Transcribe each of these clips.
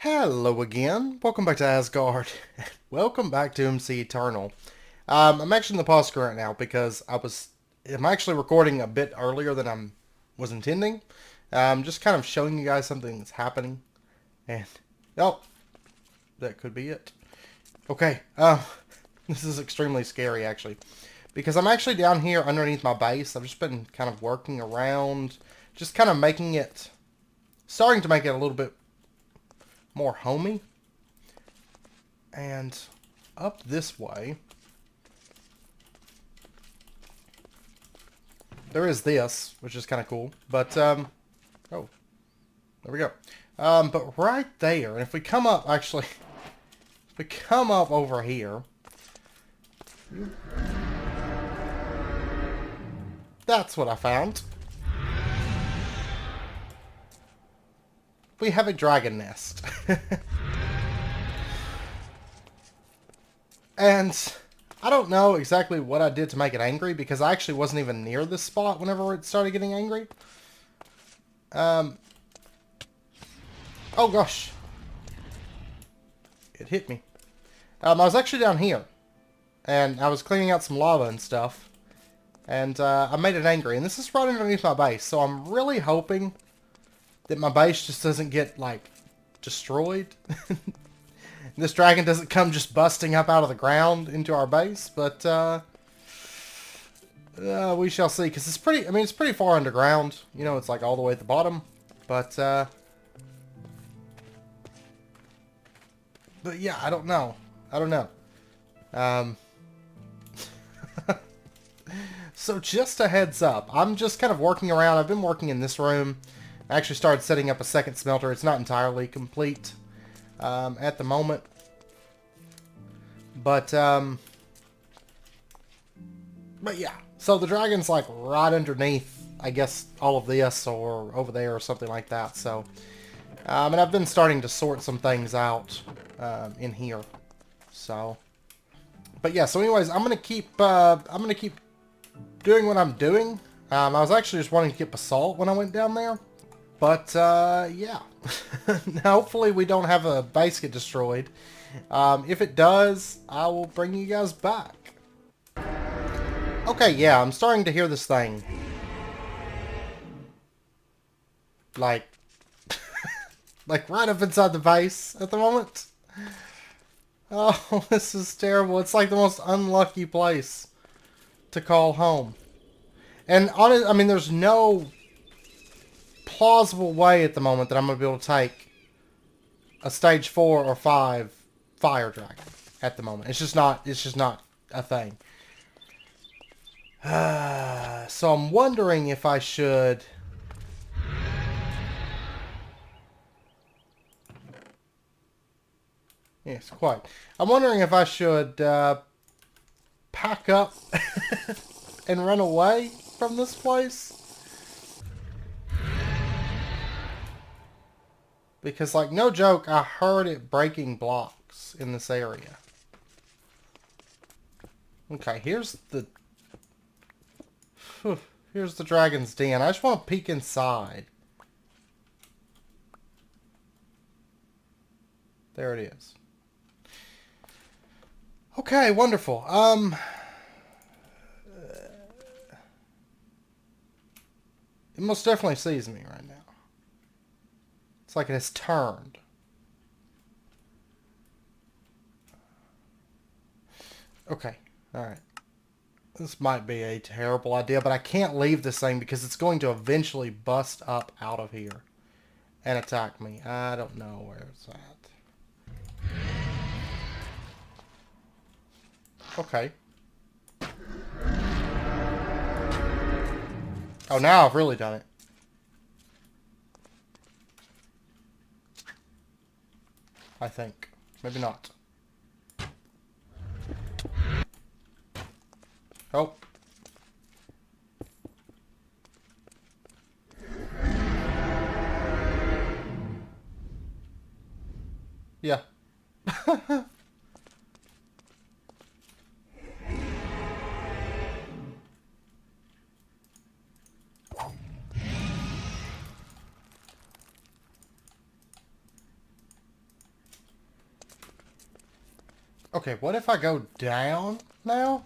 Hello again. Welcome back to Asgard. Welcome back to MC Eternal. I'm actually in the pause screen right now because I'm actually recording a bit earlier than I was intending. Just kind of showing you guys something that's happening. And, oh, that could be it. Okay, this is extremely scary actually. Because I'm actually down here underneath my base. I've just been kind of working around. Just kind of starting to make it a little bit more homey. And up this way, there is this, which is kind of cool. But, oh, there we go. But right there, and if we come up, actually, if we come up over here, that's what I found. We have a dragon nest. And I don't know exactly what I did to make it angry because I actually wasn't even near this spot whenever it started getting angry. Oh gosh. It hit me. I was actually down here. And I was cleaning out some lava and stuff. And I made it angry. And this is right underneath my base. So I'm really hoping that my base just doesn't get, like, destroyed. This dragon doesn't come just busting up out of the ground into our base, but we shall see. Because it's it's pretty far underground. You know, it's like all the way at the bottom. But yeah, I don't know. So just a heads up, I'm just kind of working around. I've been working in this room. I actually started setting up a second smelter. It's not entirely complete at the moment. But yeah. So the dragon's like right underneath, I guess, all of this or over there or something like that. So, and I've been starting to sort some things out in here. So, but yeah. So anyways, I'm gonna keep doing what I'm doing. I was actually just wanting to get basalt when I went down there. But, yeah. Hopefully we don't have a base get destroyed. If it does, I will bring you guys back. Okay, yeah, I'm starting to hear this thing. Like, like right up inside the base at the moment. Oh, this is terrible. It's like the most unlucky place to call home. And honestly, I mean, there's no plausible way at the moment that I'm going to be able to take a stage 4 or 5 fire dragon at the moment. It's just not a thing. So I'm wondering if I should yes, quite. I'm wondering if I should pack up and run away from this place. Because, like, no joke, I heard it breaking blocks in this area. Okay, here's the dragon's den. I just want to peek inside. There it is. Okay, wonderful. It most definitely sees me right now. It's like it has turned. Okay, alright. This might be a terrible idea, but I can't leave this thing because it's going to eventually bust up out of here and attack me. I don't know where it's at. Okay. Oh, now I've really done it. I think. Maybe not. Oh. Yeah. Okay, what if I go down now?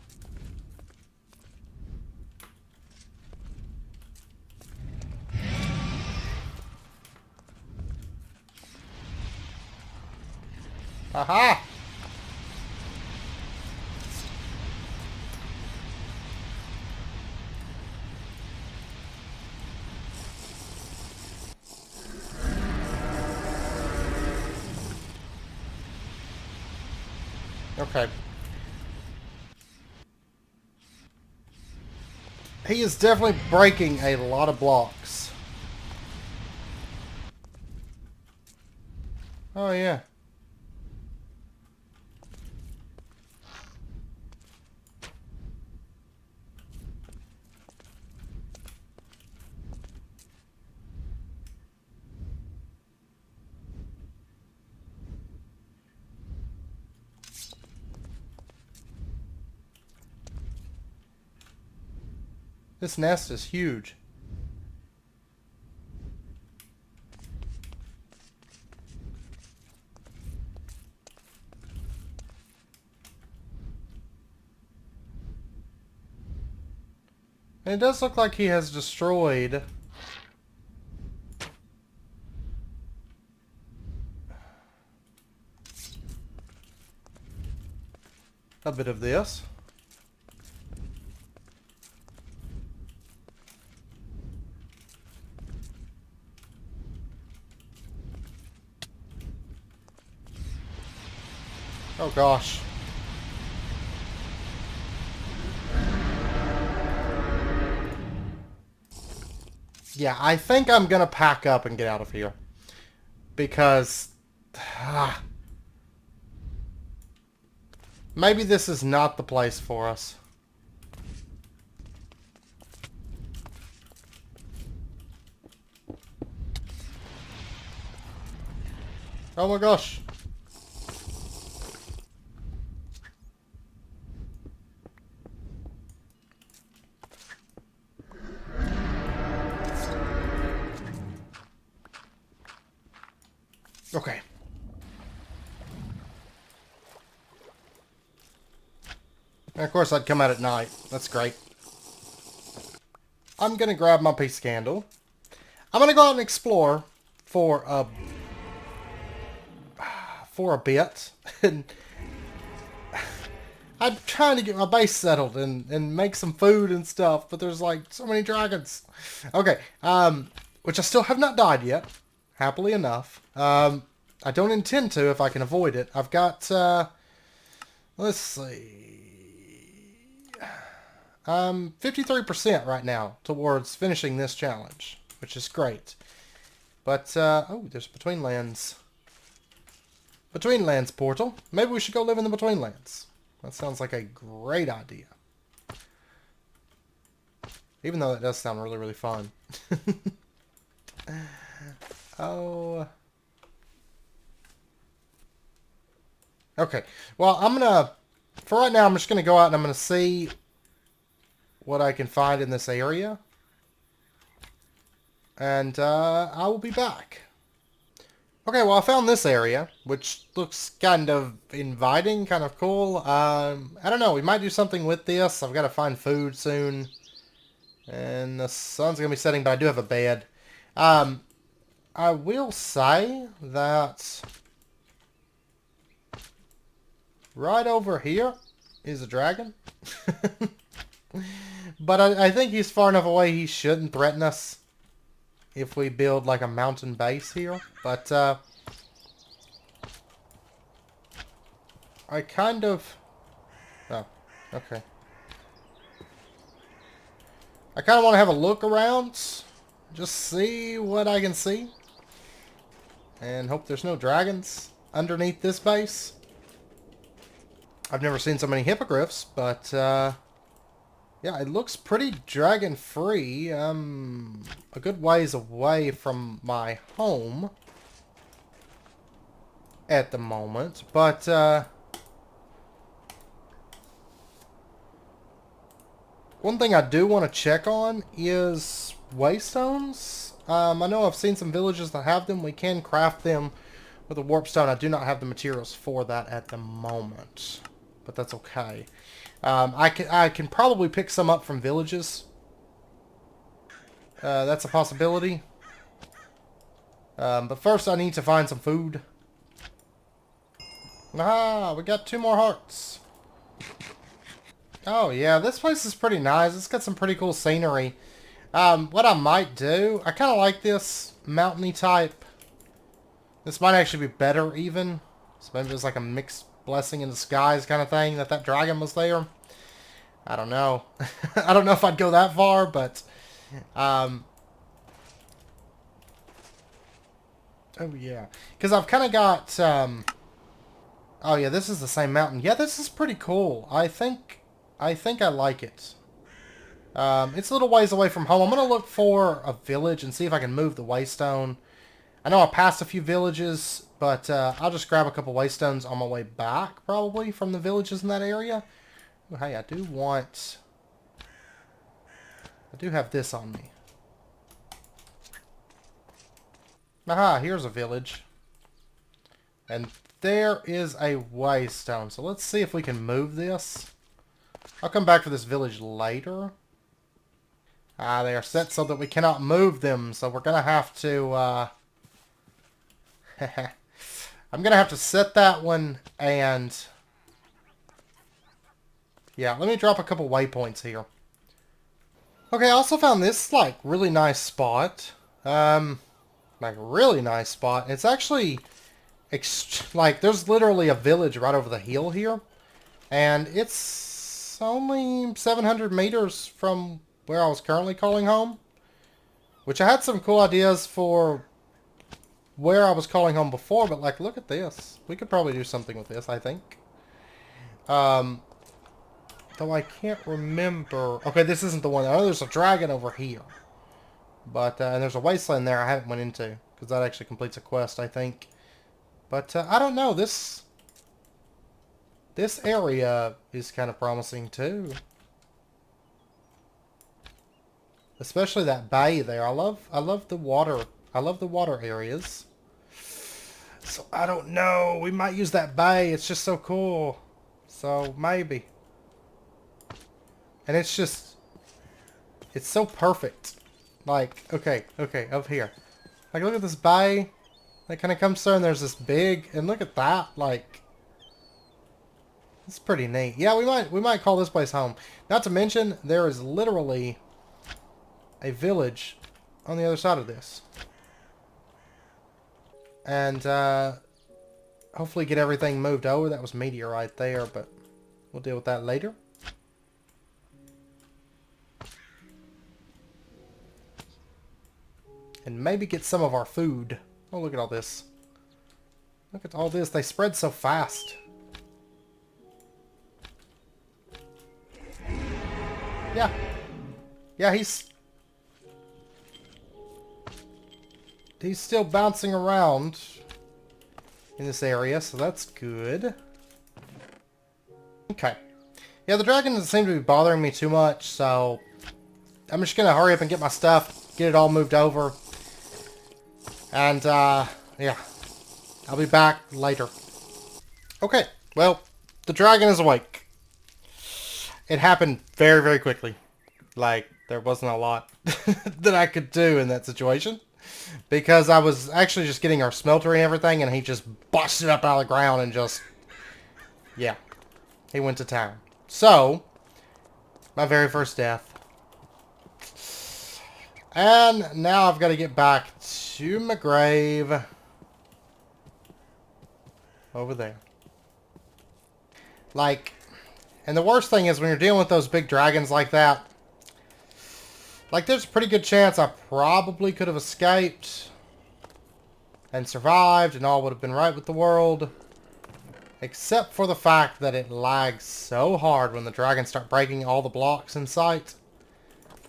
Aha! Okay. He is definitely breaking a lot of blocks. Oh, yeah. This nest is huge. And it does look like he has destroyed a bit of this. Oh gosh. Yeah, I think I'm gonna pack up and get out of here. Because... maybe this is not the place for us. Oh my gosh. Okay. And of course I'd come out at night. That's great. I'm gonna grab my peace candle. I'm gonna go out and explore for a bit. And I'm trying to get my base settled and make some food and stuff, but there's like so many dragons. Okay, which I still have not died yet, happily enough. I don't intend to if I can avoid it. I've got, let's see, 53% right now towards finishing this challenge, which is great. But, oh, there's a Between Lands portal. Maybe we should go live in the Between Lands. That sounds like a great idea. Even though that does sound really, really fun. Oh. Okay. Well, for right now, I'm just going to go out and I'm going to see what I can find in this area. And I will be back. Okay, well, I found this area, which looks kind of inviting, kind of cool. I don't know, we might do something with this. I've got to find food soon. And the sun's going to be setting, but I do have a bed. I will say that right over here is a dragon. But I think he's far enough away he shouldn't threaten us if we build like a mountain base here. But I kind of... oh, okay. I kind of want to have a look around. Just see what I can see. And hope there's no dragons underneath this base. I've never seen so many hippogriffs, but yeah, it looks pretty dragon-free. A good ways away from my home at the moment, but one thing I do want to check on is waystones. I know I've seen some villages that have them. We can craft them With a warp stone, I do not have the materials for that at the moment. But that's okay. I can probably pick some up from villages. That's a possibility. But first I need to find some food. Ah, we got 2 more hearts. Oh yeah, this place is pretty nice. It's got some pretty cool scenery. What I might do, I kind of like this mountainy type. This might actually be better even. So maybe it was like a mixed blessing in disguise kind of thing that dragon was there. I don't know. I don't know if I'd go that far, but... oh yeah. Because I've kind of got... oh yeah, this is the same mountain. Yeah, this is pretty cool. I think I like it. It's a little ways away from home. I'm going to look for a village and see if I can move the waystone. I know I passed a few villages, but I'll just grab a couple waystones on my way back, probably, from the villages in that area. Oh, hey, I do have this on me. Aha, here's a village. And there is a waystone. So let's see if we can move this. I'll come back for this village later. Ah, they are set so that we cannot move them. So we're going to have to... I'm going to have to set that one and... yeah, let me drop a couple waypoints here. Okay, I also found this, like, really nice spot. Like, really nice spot. It's actually... like, there's literally a village right over the hill here. And it's only 700 meters from where I was currently calling home. Which I had some cool ideas for where I was calling home before, but, like, look at this. We could probably do something with this, I think. Though I can't remember... okay, this isn't the one. I know there's a dragon over here. But, and there's a wasteland there I haven't went into. Because that actually completes a quest, I think. But, I don't know. This area is kind of promising, too. Especially that bay there. I love the water. I love the water areas. So, I don't know. We might use that bay. It's just so cool. So, maybe. And it's just... it's so perfect. Like, okay, up here. Like, look at this bay. That kind of comes through and there's this big... and look at that. Like... it's pretty neat. Yeah, we might call this place home. Not to mention, there is literally a village on the other side of this. And, hopefully get everything moved over. That was meteorite there, but we'll deal with that later. And maybe get some of our food. Oh, look at all this. Look at all this. They spread so fast. Yeah. Yeah, he's still bouncing around in this area, so that's good. Okay. Yeah, the dragon doesn't seem to be bothering me too much, so I'm just gonna hurry up and get my stuff, get it all moved over. And, yeah. I'll be back later. Okay, well, the dragon is awake. It happened very, very quickly. Like, there wasn't a lot that I could do in that situation. Because I was actually just getting our smelter and everything, and he just busted up out of the ground and just... yeah. He went to town. So, my very first death. And now I've got to get back to my grave. Over there. Like, and the worst thing is when you're dealing with those big dragons like that, like, there's a pretty good chance I probably could have escaped and survived and all would have been right with the world. Except for the fact that it lags so hard when the dragons start breaking all the blocks in sight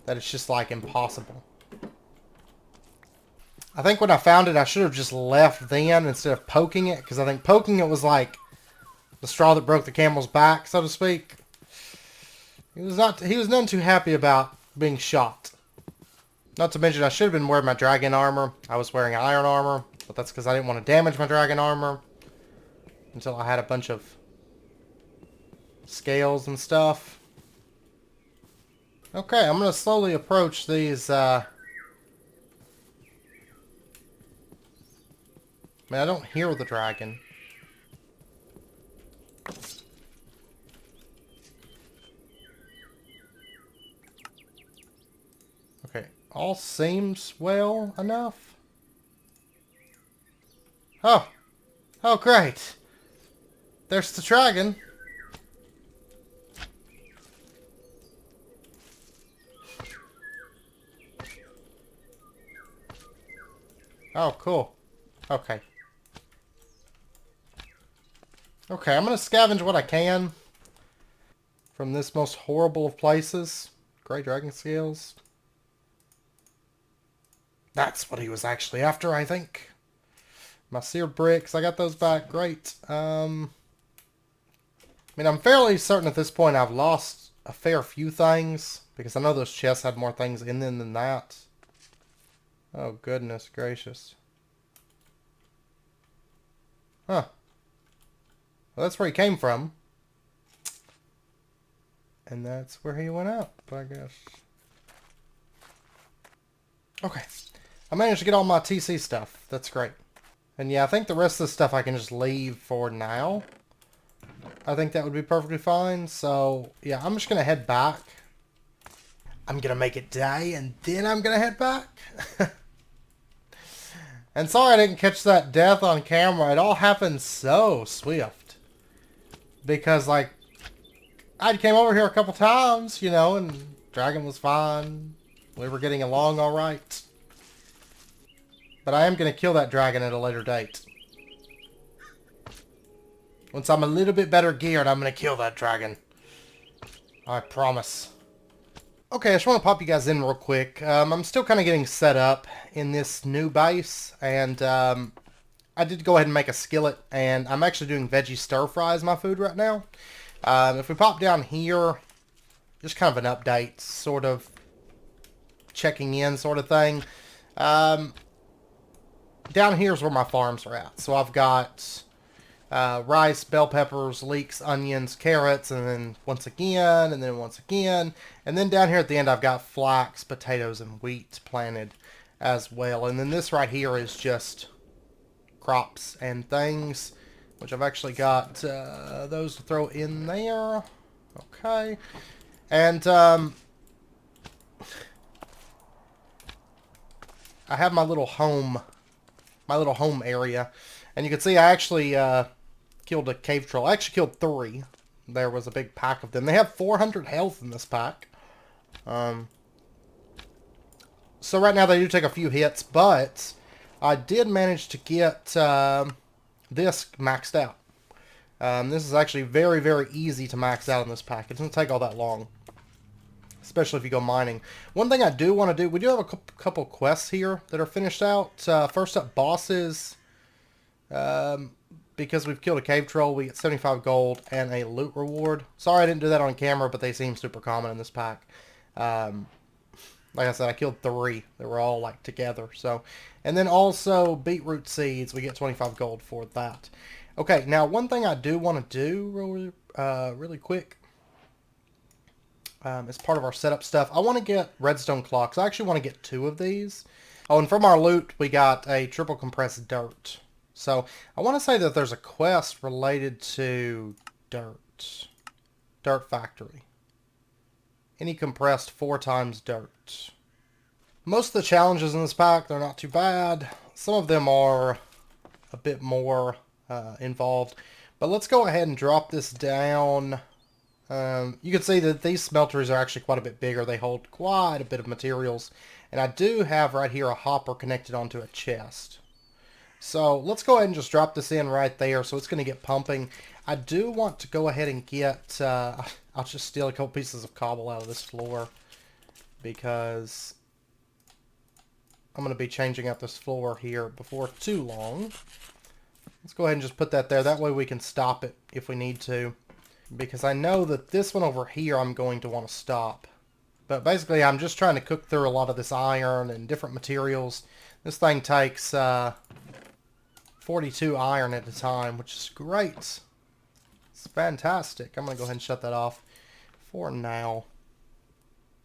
that it's just, like, impossible. I think when I found it, I should have just left then instead of poking it, because I think poking it was like the straw that broke the camel's back, so to speak. He was none too happy about being shot. Not to mention, I should have been wearing my dragon armor. I was wearing iron armor, but that's because I didn't want to damage my dragon armor until I had a bunch of scales and stuff. Okay, I'm going to slowly approach these, Man, I don't hear the dragon. Okay, all seems well enough. Oh! Oh, great! There's the dragon. Oh, cool. Okay. Okay, I'm gonna scavenge what I can from this most horrible of places. Grey dragon scales. That's what he was actually after, I think. My seared bricks, I got those back. Great. I mean, I'm fairly certain at this point I've lost a fair few things, because I know those chests had more things in them than that. Oh, goodness gracious. Huh. Well, that's where he came from. And that's where he went out, I guess. Okay. I managed to get all my TC stuff. That's great. And yeah, I think the rest of the stuff I can just leave for now. I think that would be perfectly fine. So, yeah, I'm just going to head back. I'm going to make it day, and then I'm going to head back. And sorry I didn't catch that death on camera. It all happened so swift. Because, like, I came over here a couple times, you know, and Dragon was fine. We were getting along all right. But I am going to kill that dragon at a later date. Once I'm a little bit better geared, I'm going to kill that dragon. I promise. Okay, I just want to pop you guys in real quick. I'm still kind of getting set up in this new base. And I did go ahead and make a skillet. And I'm actually doing veggie stir fry as my food right now. If we pop down here, just kind of an update, sort of checking in sort of thing. Down here is where my farms are at. So I've got rice, bell peppers, leeks, onions, carrots, and then once again, and then once again. And then down here at the end I've got flax, potatoes, and wheat planted as well. And then this right here is just crops and things, which I've actually got those to throw in there. Okay. And I have my little home area. And you can see I actually killed a cave troll. I actually killed 3. There was a big pack of them. They have 400 health in this pack. So right now they do take a few hits, but I did manage to get this maxed out. This is actually very, very easy to max out in this pack. It doesn't take all that long, especially if you go mining. One thing I do want to do, we do have a couple quests here that are finished out. First up, bosses. Because we've killed a cave troll, we get 75 gold and a loot reward. Sorry I didn't do that on camera, but they seem super common in this pack. Like I said, I killed 3. They were all like together. So, and then also beetroot seeds, we get 25 gold for that. Okay, now one thing I do want to do really quick. As part of our setup stuff, I want to get redstone clocks. I actually want to get 2 of these. Oh, and from our loot, we got a triple compressed dirt. So, I want to say that there's a quest related to dirt. Dirt factory. Any compressed 4 times dirt. Most of the challenges in this pack, they're not too bad. Some of them are a bit more involved. But let's go ahead and drop this down. You can see that these smelters are actually quite a bit bigger. They hold quite a bit of materials. And I do have right here a hopper connected onto a chest. So let's go ahead and just drop this in right there. So it's going to get pumping. I do want to go ahead and get... I'll just steal a couple pieces of cobble out of this floor. Because I'm going to be changing out this floor here before too long. Let's go ahead and just put that there. That way we can stop it if we need to. Because I know that this one over here I'm going to want to stop. But basically I'm just trying to cook through a lot of this iron and different materials. This thing takes 42 iron at a time, which is great. It's fantastic. I'm going to go ahead and shut that off for now.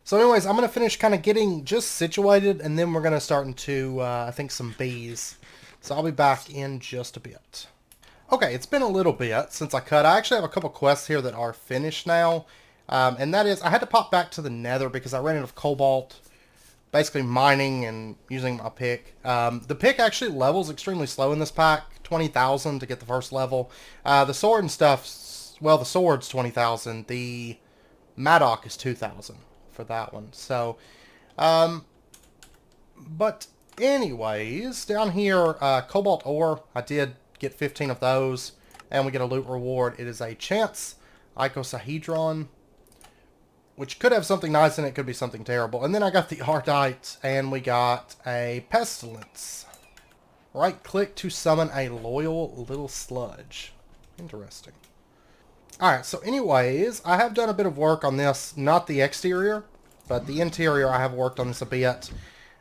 So anyways, I'm going to finish kind of getting just situated, and then we're going to start into, I think, some bees. So I'll be back in just a bit. Okay, it's been a little bit since I cut. I actually have a couple quests here that are finished now. And that is, I had to pop back to the nether because I ran out of cobalt, basically mining and using my pick. The pick actually levels extremely slow in this pack, 20,000 to get the first level. The sword and stuff, well, the sword's 20,000. The Maddock is 2,000 for that one. So, but anyways, down here, Cobalt Ore, I did get 15 of those, and we get a loot reward. It is a chance icosahedron, which could have something nice in it, could be something terrible. And then I got the Ardite, and we got a Pestilence. Right click to summon a loyal little sludge. Interesting. Alright, so anyways, I have done a bit of work on this, not the exterior, but the interior. I have worked on this a bit,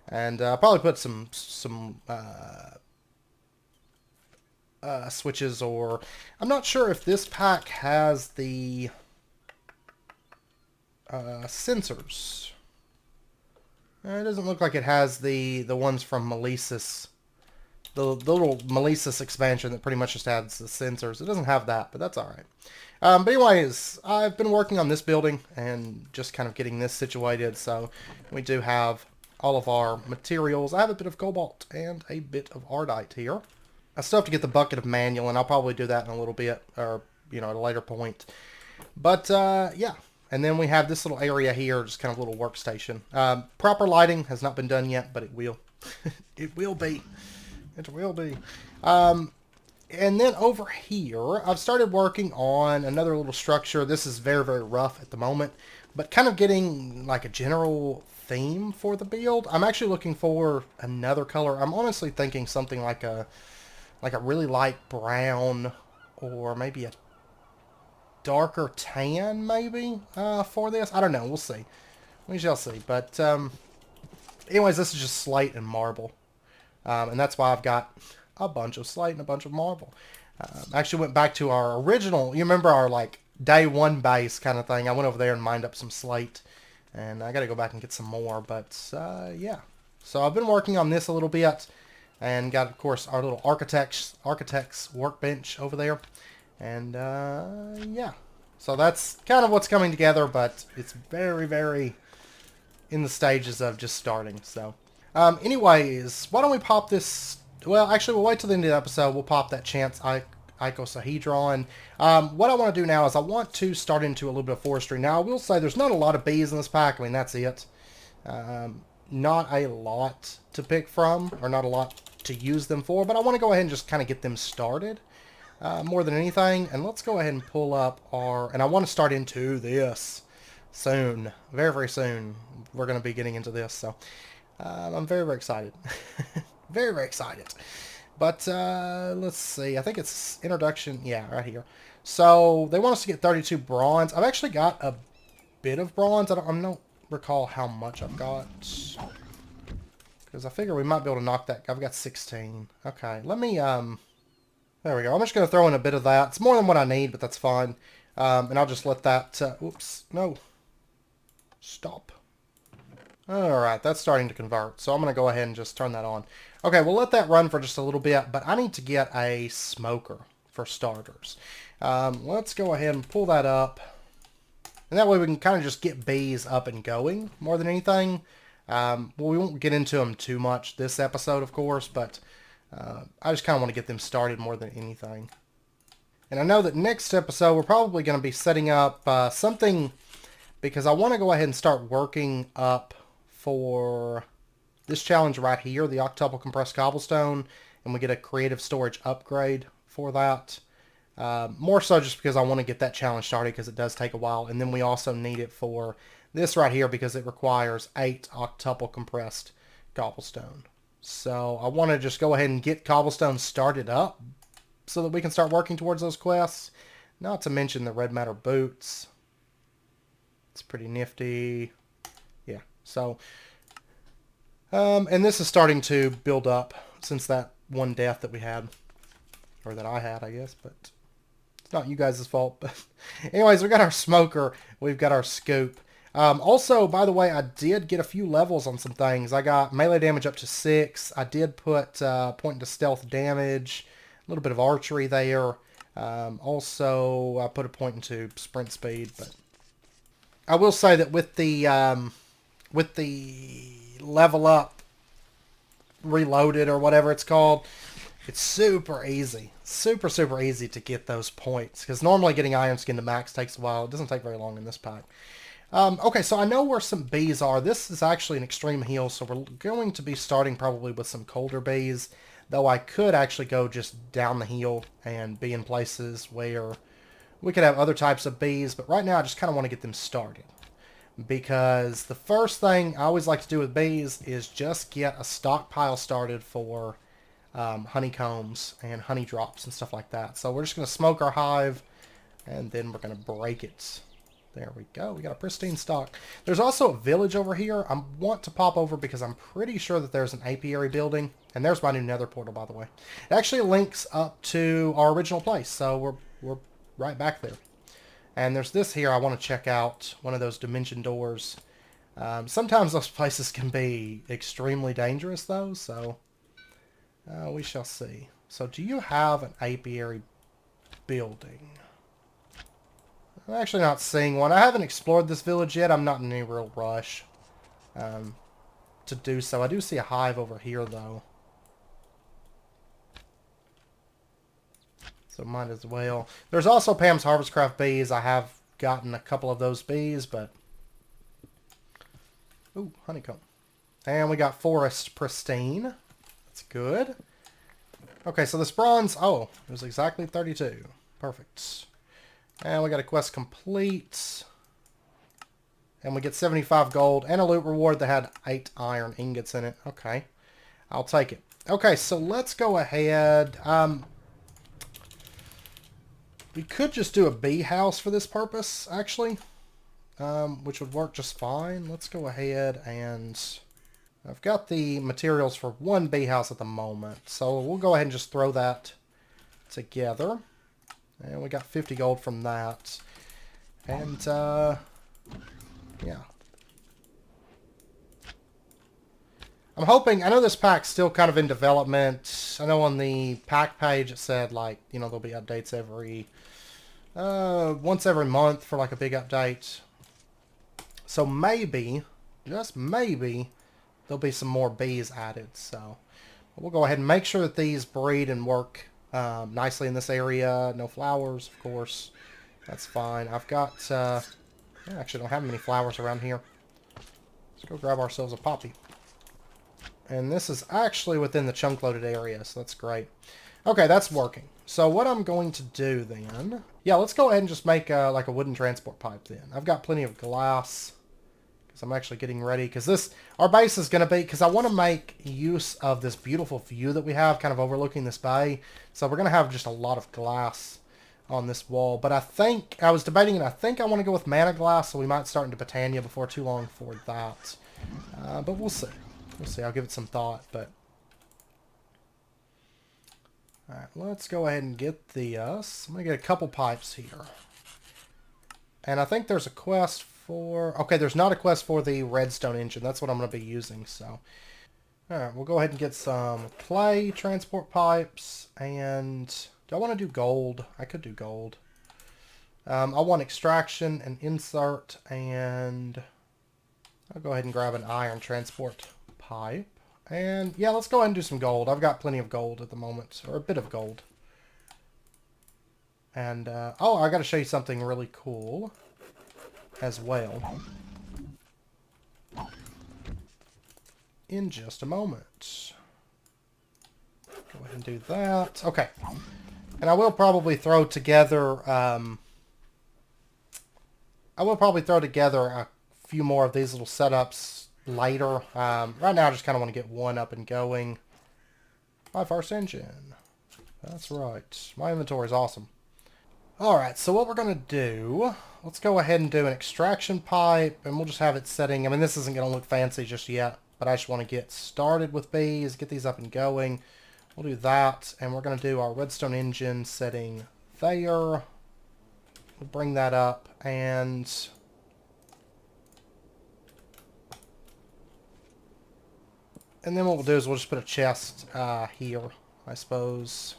and I'll probably put some switches, or I'm not sure if this pack has the sensors. It doesn't look like it has the ones from Melissus. The little Melissus expansion that pretty much just adds the sensors. It doesn't have that, but that's alright. But anyways, I've been working on this building and just kind of getting this situated. So we do have all of our materials. I have a bit of cobalt and a bit of ardite here. I still have to get the bucket of manual, and I'll probably do that in a little bit, or, you know, at a later point. But, yeah. And then we have this little area here, just kind of a little workstation. Proper lighting has not been done yet, but it will. It will be. It will be. And then over here, I've started working on another little structure. This is very, very rough at the moment, but kind of getting like a general theme for the build. I'm actually looking for another color. I'm honestly thinking something like a really light brown, or maybe a darker tan, maybe, for this. I don't know. We'll see. We shall see. But, anyways, this is just slate and marble. And that's why I've got a bunch of slate and a bunch of marble. I actually went back to our original, you remember our, like, day one base kind of thing. I went over there and mined up some slate. And I got to go back and get some more. But, yeah. So I've been working on this a little bit. And got, of course, our little architect's workbench over there. And, yeah. So that's kind of what's coming together, but it's very, very in the stages of just starting. So, anyways, why don't we pop this? Well, actually, we'll wait till the end of the episode. We'll pop that chance icosahedron. What I want to do now is I want to start into a little bit of forestry. Now, I will say there's not a lot of bees in this pack. I mean, that's it. Not a lot to pick from, or not a lot to use them for, but I want to go ahead and just kind of get them started. More than anything, and let's go ahead and pull up our, and I want to start into this soon, very, very soon. We're going to be getting into this, so I'm very, very excited. Very, very excited. But let's see, I think it's introduction, yeah, right here. So they want us to get 32 bronze. I've actually got a bit of bronze. I don't recall how much I've got, because I figure we might be able to knock that. I've got 16. Okay, let me there we go. I'm just going to throw in a bit of that. It's more than what I need, but that's fine. And I'll just let that... oops. No. Stop. Alright, that's starting to convert. So I'm going to go ahead and just turn that on. Okay, we'll let that run for just a little bit, but I need to get a smoker for starters. Let's go ahead and pull that up. And that way we can kind of just get bees up and going more than anything. Well, we won't get into them too much this episode, of course, but... I just kind of want to get them started more than anything. And I know that next episode we're probably going to be setting up something, because I want to go ahead and start working up for this challenge right here, the octuple compressed cobblestone, and we get a creative storage upgrade for that. More so just because I want to get that challenge started, because it does take a while. And then we also need it for this right here, because it requires 8 octuple compressed cobblestone. So I want to just go ahead and get cobblestone started up so that we can start working towards those quests. Not to mention the red matter boots. It's pretty nifty. Yeah, so... and this is starting to build up since that one death that we had. Or that I had, I guess, but it's not you guys' fault. But anyways, we got our smoker. We've got our scoop. Also, by the way, I did get a few levels on some things. I got melee damage up to 6. I did put point to stealth damage, a little bit of archery there. Also, I put a point into sprint speed. But I will say that with the level up reloaded or whatever it's called, it's super easy. Super, super easy to get those points. Because normally getting iron skin to max takes a while. It doesn't take very long in this pack. Okay, so I know where some bees are. This is actually an extreme heal, so we're going to be starting probably with some colder bees. Though I could actually go just down the hill and be in places where we could have other types of bees. But right now I just kind of want to get them started. Because the first thing I always like to do with bees is just get a stockpile started for honeycombs and honey drops and stuff like that. So we're just going to smoke our hive and then we're going to break it. There we go. We got a pristine stock. There's also a village over here. I want to pop over because I'm pretty sure that there's an apiary building. And there's my new nether portal, by the way. It actually links up to our original place. So we're right back there. And there's this here I want to check out. One of those dimension doors. Sometimes those places can be extremely dangerous, though. So we shall see. So do you have an apiary building? I'm actually not seeing one. I haven't explored this village yet. I'm not in any real rush to do so. I do see a hive over here, though. So might as well. There's also Pam's Harvestcraft bees. I have gotten a couple of those bees, but... Ooh, honeycomb. And we got Forest Pristine. That's good. Okay, so this bronze... Oh, it was exactly 32. Perfect. And we got a quest complete. And we get 75 gold and a loot reward that had 8 iron ingots in it. Okay. I'll take it. Okay, so let's go ahead. We could just do a bee house for this purpose, actually. Which would work just fine. Let's go ahead and... I've got the materials for one bee house at the moment. So we'll go ahead and just throw that together. And we got 50 gold from that. And, yeah. I'm hoping, I know this pack's still kind of in development. I know on the pack page it said, like, you know, there'll be updates every, once every month for, like, a big update. So maybe, just maybe, there'll be some more bees added. So we'll go ahead and make sure that these breed and work nicely in this area. No flowers, of course. That's fine. I've got, I actually don't have many flowers around here. Let's go grab ourselves a poppy. And this is actually within the chunk loaded area, so that's great. Okay, that's working. So what I'm going to do then... Yeah, let's go ahead and just make like a wooden transport pipe then. I've got plenty of glass. Because I'm actually getting ready. Because this... Our base is going to be... Because I want to make use of this beautiful view that we have, kind of overlooking this bay. So we're going to have just a lot of glass on this wall. But I think... I was debating, and I think I want to go with mana glass, so we might start into Botania before too long for that. But we'll see. We'll see. I'll give it some thought, but... Alright, let's go ahead and get the... I'm going to get a couple pipes here. And I think there's a quest for... Okay, there's not a quest for the Redstone Engine. That's what I'm going to be using, so... Alright, we'll go ahead and get some clay transport pipes. And... Do I want to do gold? I could do gold. I want extraction and insert, and... I'll go ahead and grab an iron transport pipe. And yeah, let's go ahead and do some gold. I've got plenty of gold at the moment, or a bit of gold. And, oh, I got to show you something really cool as well. In just a moment. Go ahead and do that. Okay. And I will probably throw together, a few more of these little setups later. Right now I just kind of want to get one up and going. My first engine. That's right. My inventory is awesome. Alright, so what we're going to do, let's go ahead and do an extraction pipe, and we'll just have it setting. I mean, this isn't going to look fancy just yet, but I just want to get started with bees, get these up and going. We'll do that, and we're going to do our Redstone Engine setting there. We'll bring that up, and then what we'll do is we'll just put a chest here, I suppose,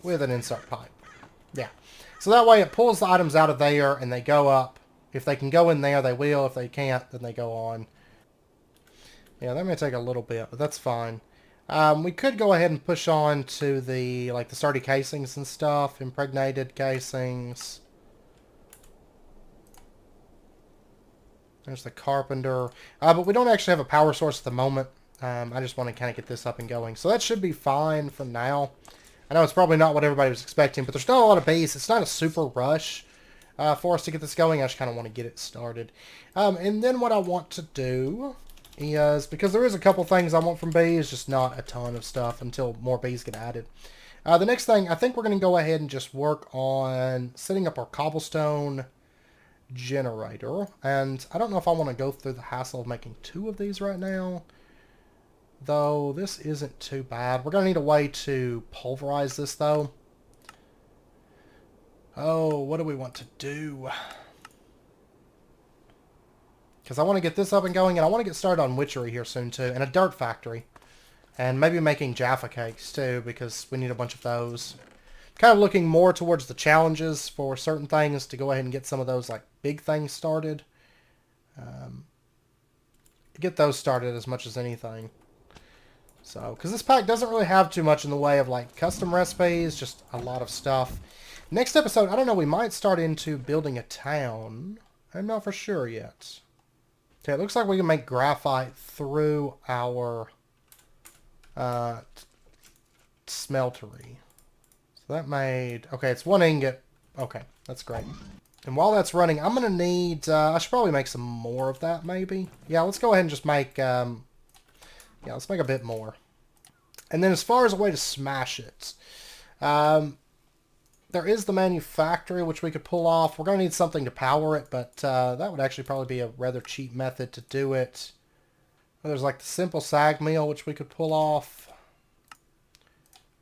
with an insert pipe. Yeah. So that way it pulls the items out of there, and they go up. If they can go in there, they will. If they can't, then they go on. Yeah, that may take a little bit, but that's fine. We could go ahead and push on to the sturdy casings and stuff, impregnated casings. There's the carpenter. But we don't actually have a power source at the moment. I just want to kind of get this up and going. So that should be fine for now. I know it's probably not what everybody was expecting, but there's not a lot of bees. It's not a super rush for us to get this going. I just kind of want to get it started. And then what I want to do is, because there is a couple things I want from bees, just not a ton of stuff until more bees get added. The next thing, I think we're going to go ahead and just work on setting up our Cobblestone Generator. And I don't know if I want to go through the hassle of making 2 of these right now, though this isn't too bad. We're going to need a way to pulverize this, though. Oh, what do we want to do? Because I want to get this up and going, and I want to get started on witchery here soon, too. And a dirt factory. And maybe making Jaffa cakes, too, because we need a bunch of those. Kind of looking more towards the challenges for certain things to go ahead and get some of those, big things started. Get those started as much as anything. So, because this pack doesn't really have too much in the way of, custom recipes, just a lot of stuff. Next episode, I don't know, we might start into building a town. I'm not for sure yet. Okay, it looks like we can make graphite through our smeltery. So that made... Okay, it's 1 ingot. Okay, that's great. And while that's running, I'm going to need... I should probably make some more of that, maybe. Yeah, let's go ahead and just make... yeah, let's make a bit more. And then as far as a way to smash it... there is the manufactory, which we could pull off. We're going to need something to power it, but that would actually probably be a rather cheap method to do it. There's the simple sag mill, which we could pull off.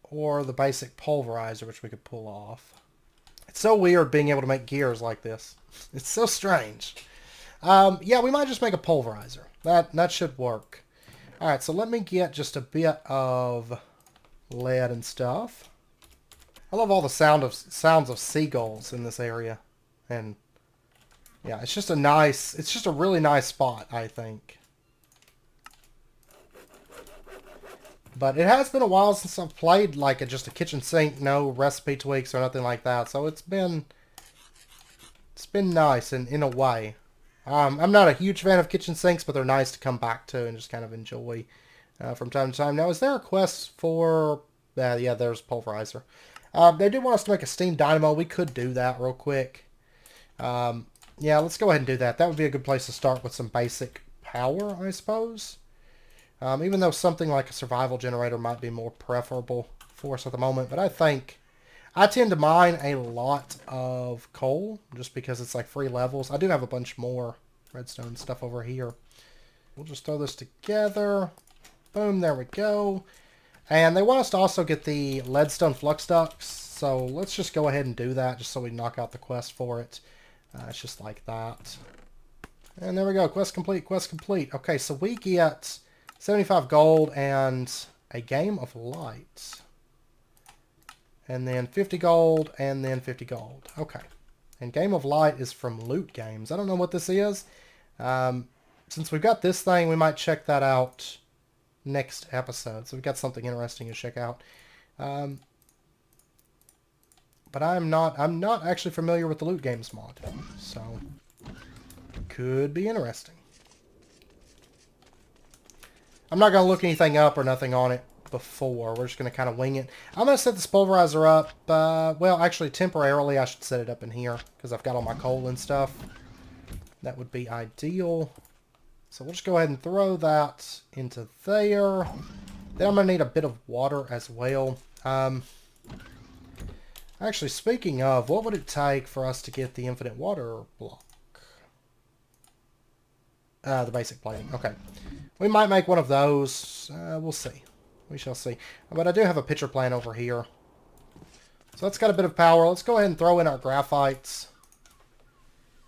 Or the basic pulverizer, which we could pull off. It's so weird being able to make gears like this. It's so strange. Yeah, we might just make a pulverizer. That should work. Alright, so let me get just a bit of lead and stuff. I love all the sounds of seagulls in this area. And yeah, it's just a really nice spot, I think. But it has been a while since I've played just a kitchen sink, no recipe tweaks or nothing like that. So it's been nice in a way. I'm not a huge fan of kitchen sinks, but they're nice to come back to and just kind of enjoy from time to time. Now, is there a quest for... yeah, there's pulverizer. They do want us to make a steam dynamo. We could do that real quick. Yeah, let's go ahead and do that. That would be a good place to start with some basic power, I suppose. Even though something like a survival generator might be more preferable for us at the moment. But I think I tend to mine a lot of coal just because it's free levels. I do have a bunch more redstone stuff over here. We'll just throw this together. Boom, there we go. And they want us to also get the leadstone flux ducts, so let's just go ahead and do that just so we knock out the quest for it. It's just like that. And there we go, quest complete, quest complete. Okay, so we get 75 gold and a game of light. And then 50 gold and then 50 gold. Okay. And game of light is from Loot Games. I don't know what this is. Since we've got this thing, we might check that out next episode. So we've got something interesting to check out. But I'm not actually familiar with the Loot Games mod. So could be interesting. I'm not going to look anything up or nothing on it before. We're just going to kind of wing it. I'm going to set this pulverizer up. Well, actually, temporarily, I should set it up in here because I've got all my coal and stuff. That would be ideal. So we'll just go ahead and throw that into there. Then I'm going to need a bit of water as well. Actually, speaking of, what would it take for us to get the infinite water block? The basic plating. Okay. We might make one of those. We'll see. We shall see. But I do have a pitcher plant over here. So that's got a bit of power. Let's go ahead and throw in our graphites.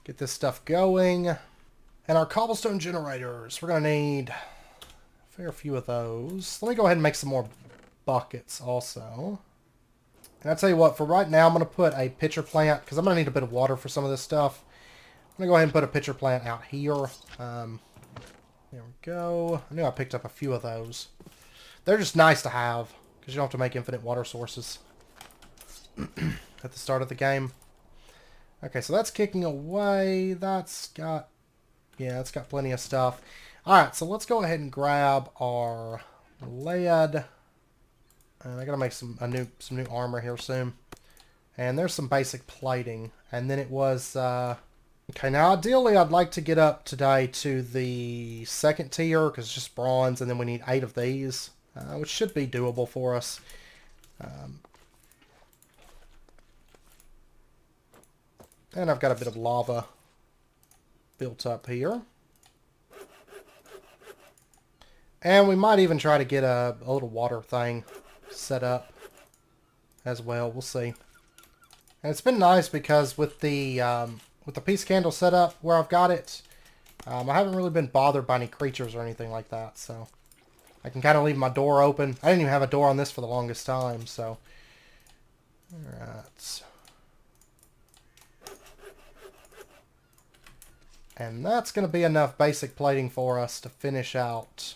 Get this stuff going. And our cobblestone generators. We're going to need a fair few of those. Let me go ahead and make some more buckets also. And I'll tell you what, for right now, I'm going to put a pitcher plant, because I'm going to need a bit of water for some of this stuff. I'm going to go ahead and put a pitcher plant out here. There we go. I knew I picked up a few of those. They're just nice to have, because you don't have to make infinite water sources at the start of the game. Okay, so that's kicking away. That's got, yeah, it's got plenty of stuff. Alright, so let's go ahead and grab our lead. And I gotta make some new armor here soon. And there's some basic plating. And then it was, okay, now ideally I'd like to get up today to the second tier, because it's just bronze, and then we need 8 of these, which should be doable for us. And I've got a bit of lava built up here. And we might even try to get a little water thing set up as well. We'll see. And it's been nice because with the peace candle set up where I've got it, I haven't really been bothered by any creatures or anything like that. So I can kind of leave my door open. I didn't even have a door on this for the longest time. So, alright. And that's going to be enough basic plating for us to finish out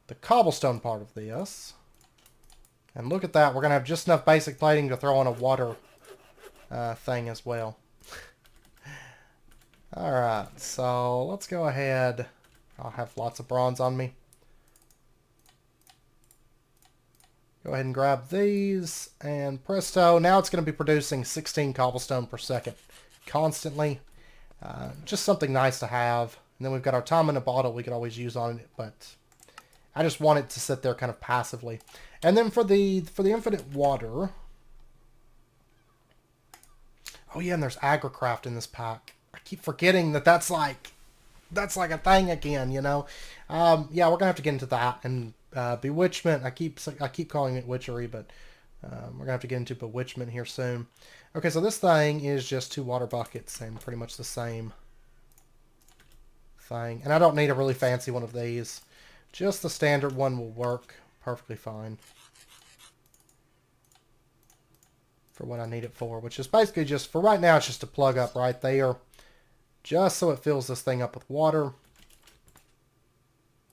the cobblestone part of this. And look at that. We're going to have just enough basic plating to throw on a water thing as well. Alright, so let's go ahead. I'll have lots of bronze on me. Go ahead and grab these. And presto. Now it's going to be producing 16 cobblestone per second constantly. Just something nice to have. And then we've got our time in a bottle we could always use on it, but I just want it to sit there kind of passively. And then for the infinite water. Oh yeah, and there's agricraft in this pack. I keep forgetting that that's like a thing again, you know. Yeah, we're gonna have to get into that. And bewitchment. I keep calling it witchery, but we're gonna have to get into bewitchment here soon. Okay, so this thing is just 2 water buckets and pretty much the same thing. And I don't need a really fancy one of these. Just the standard one will work perfectly fine for what I need it for, which is basically just, for right now, it's just to plug up right there, just so it fills this thing up with water.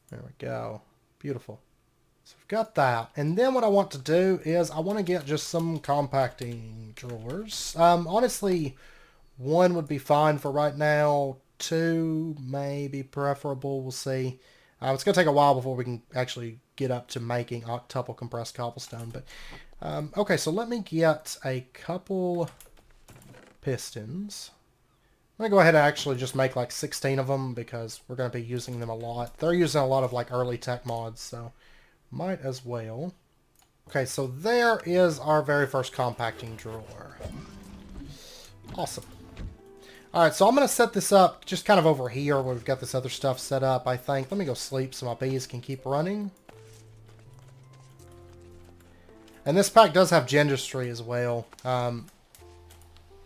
There we go. Beautiful. So we've got that. And then what I want to do is I want to get just some compacting drawers. Honestly, 1 would be fine for right now. 2 may be preferable. We'll see. It's going to take a while before we can actually get up to making octuple compressed cobblestone. But okay, so let me get a couple pistons. I'm going to go ahead and actually just make like 16 of them because we're going to be using them a lot. They're using a lot of like early tech mods, so might as well. Okay, so there is our very first compacting drawer. Awesome. Alright, so I'm going to set this up just kind of over here where we've got this other stuff set up, I think. Let me go sleep so my bees can keep running. And this pack does have gendistry as well.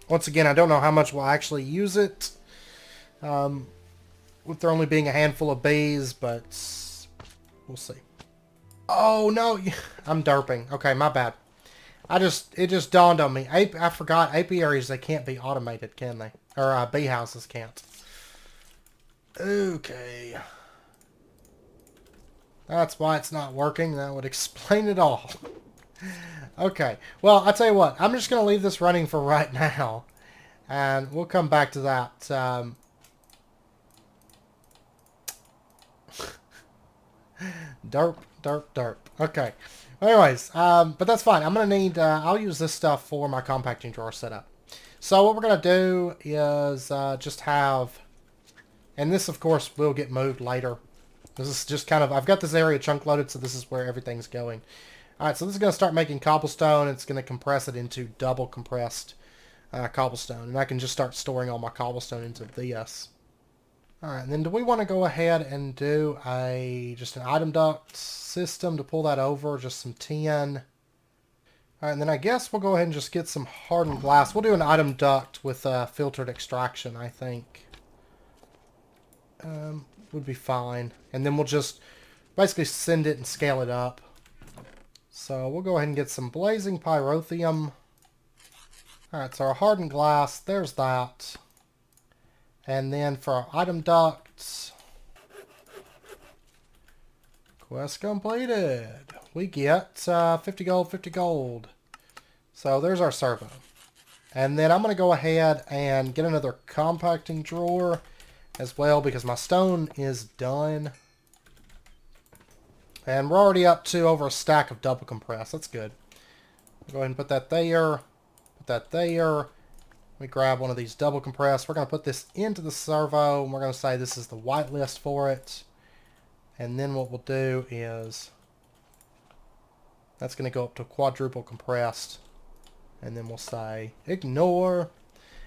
Once again, I don't know how much we'll actually use it. With there only being a handful of bees, but we'll see. Oh, no. I'm derping. Okay, my bad. It just dawned on me. I forgot apiaries, they can't be automated, can they? Or bee houses can't. Okay. That's why it's not working. That would explain it all. Okay. Well, I'll tell you what. I'm just going to leave this running for right now. And we'll come back to that. Derp, derp, derp. Okay. Anyways, but that's fine. I'm going to need, I'll use this stuff for my compacting drawer setup. So what we're going to do is just have, and this of course will get moved later. This is just kind of, I've got this area chunk loaded, so this is where everything's going. Alright, so this is going to start making cobblestone. It's going to compress it into double compressed cobblestone. And I can just start storing all my cobblestone into this. Alright, and then do we want to go ahead and do just an item duct system to pull that over, just some tin. Alright, and then I guess we'll go ahead and just get some hardened glass. We'll do an item duct with filtered extraction, I think. Would be fine. And then we'll just basically send it and scale it up. So we'll go ahead and get some blazing pyrotheum. Alright, so our hardened glass, there's that. And then for our item ducts, quest completed. We get 50 gold, 50 gold. So there's our servo. And then I'm going to go ahead and get another compacting drawer as well because my stone is done. And we're already up to over a stack of double compress. That's good. Go ahead and put that there. Put that there. We grab one of these double compress. We're going to put this into the servo. And we're going to say this is the whitelist for it. And then what we'll do is that's going to go up to quadruple compressed. And then we'll say ignore.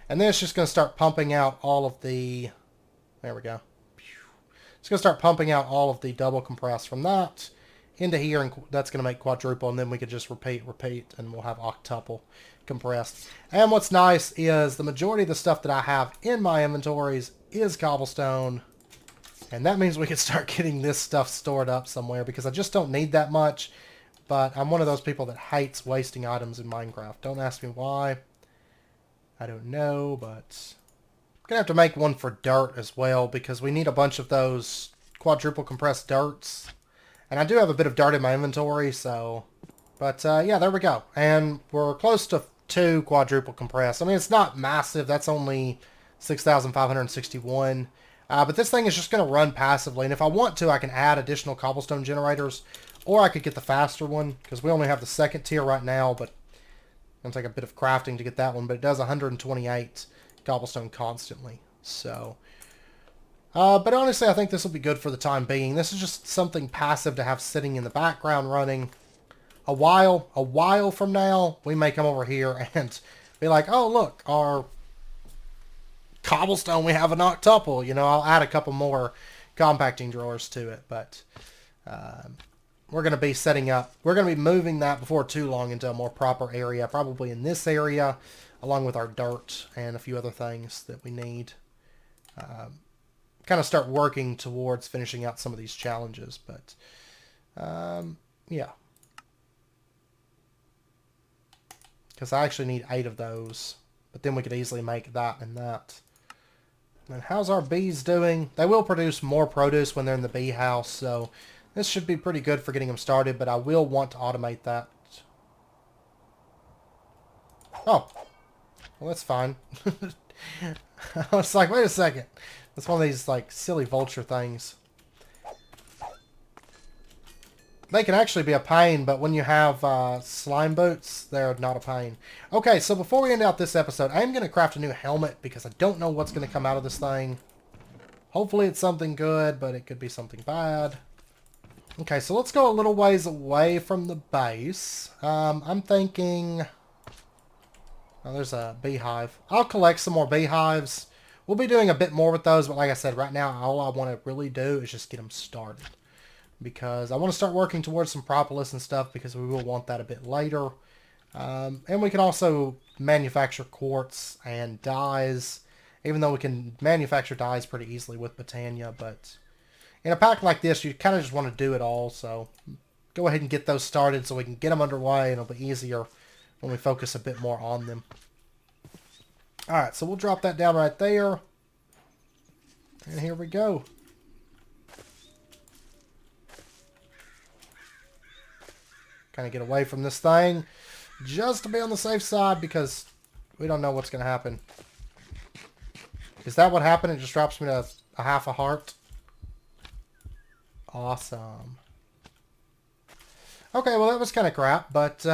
And then it's just going to start pumping out all of the... There we go. It's going to start pumping out all of the double compress from that into here, and that's going to make quadruple, and then we could just repeat, and we'll have octuple compressed. And what's nice is the majority of the stuff that I have in my inventories is cobblestone, and that means we can start getting this stuff stored up somewhere, because I just don't need that much, but I'm one of those people that hates wasting items in Minecraft. Don't ask me why. I don't know, but... I'm going to have to make one for dirt as well, because we need a bunch of those quadruple compressed dirts. And I do have a bit of dirt in my inventory, so... But, yeah, there we go. And we're close to 2 quadruple compressed. I mean, it's not massive. That's only 6,561. But this thing is just going to run passively. And if I want to, I can add additional cobblestone generators. Or I could get the faster one, because we only have the second tier right now. But it's going to take a bit of crafting to get that one. But it does 128 cobblestone constantly. So... but honestly, I think this will be good for the time being. This is just something passive to have sitting in the background running. A while from now, we may come over here and be like, oh, look, our cobblestone, we have an octuple. You know, I'll add a couple more compacting drawers to it. But we're going to be setting up, we're going to be moving that before too long into a more proper area. Probably in this area, along with our dirt and a few other things that we need. Kind of start working towards finishing out some of these challenges, but yeah, because I actually need 8 of those, but then we could easily make that and that. And how's our bees doing? They will produce more produce when they're in the bee house, so this should be pretty good for getting them started, but I will want to automate that. Oh, well, that's fine. I was like, wait a second. It's one of these, like, silly vulture things. They can actually be a pain, but when you have slime boots, they're not a pain. Okay, so before we end out this episode, I am going to craft a new helmet, because I don't know what's going to come out of this thing. Hopefully it's something good, but it could be something bad. Okay, so let's go a little ways away from the base. I'm thinking... Oh, there's a beehive. I'll collect some more beehives. We'll be doing a bit more with those, but like I said, right now, all I want to really do is just get them started. Because I want to start working towards some propolis and stuff, because we will want that a bit later. And we can also manufacture quartz and dyes, even though we can manufacture dyes pretty easily with Botania. But in a pack like this, you kind of just want to do it all, so go ahead and get those started so we can get them underway, and it'll be easier when we focus a bit more on them. Alright, so we'll drop that down right there. And here we go. Kind of get away from this thing, just to be on the safe side, because we don't know what's going to happen. Is that what happened? It just drops me to a half a heart. Awesome. Okay, well that was kind of crap, but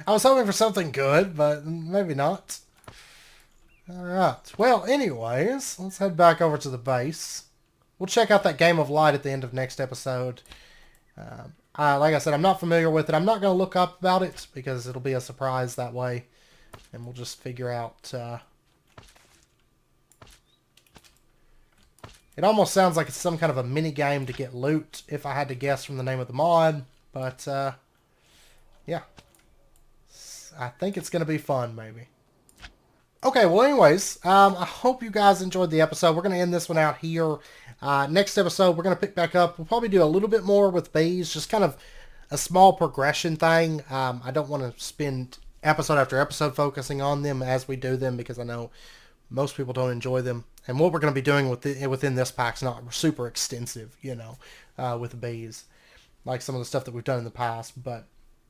I was hoping for something good, but maybe not. Alright, well anyways, let's head back over to the base. We'll check out that Game of Light at the end of next episode. Like I said, I'm not familiar with it. I'm not going to look up about it, because it'll be a surprise that way. And we'll just figure out It almost sounds like it's some kind of a mini game to get loot, if I had to guess from the name of the mod. But, yeah. I think it's going to be fun, maybe. Okay, well, anyways, I hope you guys enjoyed the episode. We're going to end this one out here. Next episode, we're going to pick back up. We'll probably do a little bit more with bees, just kind of a small progression thing. I don't want to spend episode after episode focusing on them as we do them, because I know most people don't enjoy them. And what we're going to be doing within this pack's not super extensive, you know, with the bees, like some of the stuff that we've done in the past. But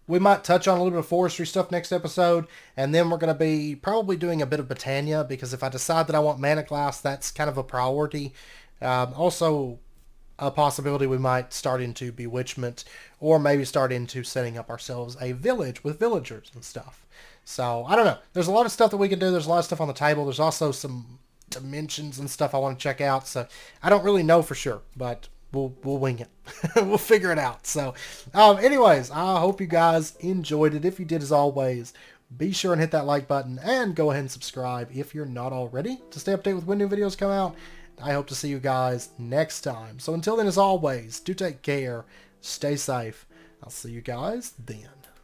we might touch on a little bit of forestry stuff next episode, and then we're going to be probably doing a bit of Botania, because if I decide that I want mana glass, that's kind of a priority. Also, a possibility we might start into bewitchment, or maybe start into setting up ourselves a village with villagers and stuff. So, I don't know. There's a lot of stuff that we can do. There's a lot of stuff on the table. There's also some dimensions and stuff I want to check out. So, I don't really know for sure, but we'll wing it. We'll figure it out. So, anyways, I hope you guys enjoyed it. If you did, as always, be sure and hit that like button and go ahead and subscribe if you're not already to stay updated with when new videos come out. I hope to see you guys next time. So until then, as always, do take care, stay safe. I'll see you guys then.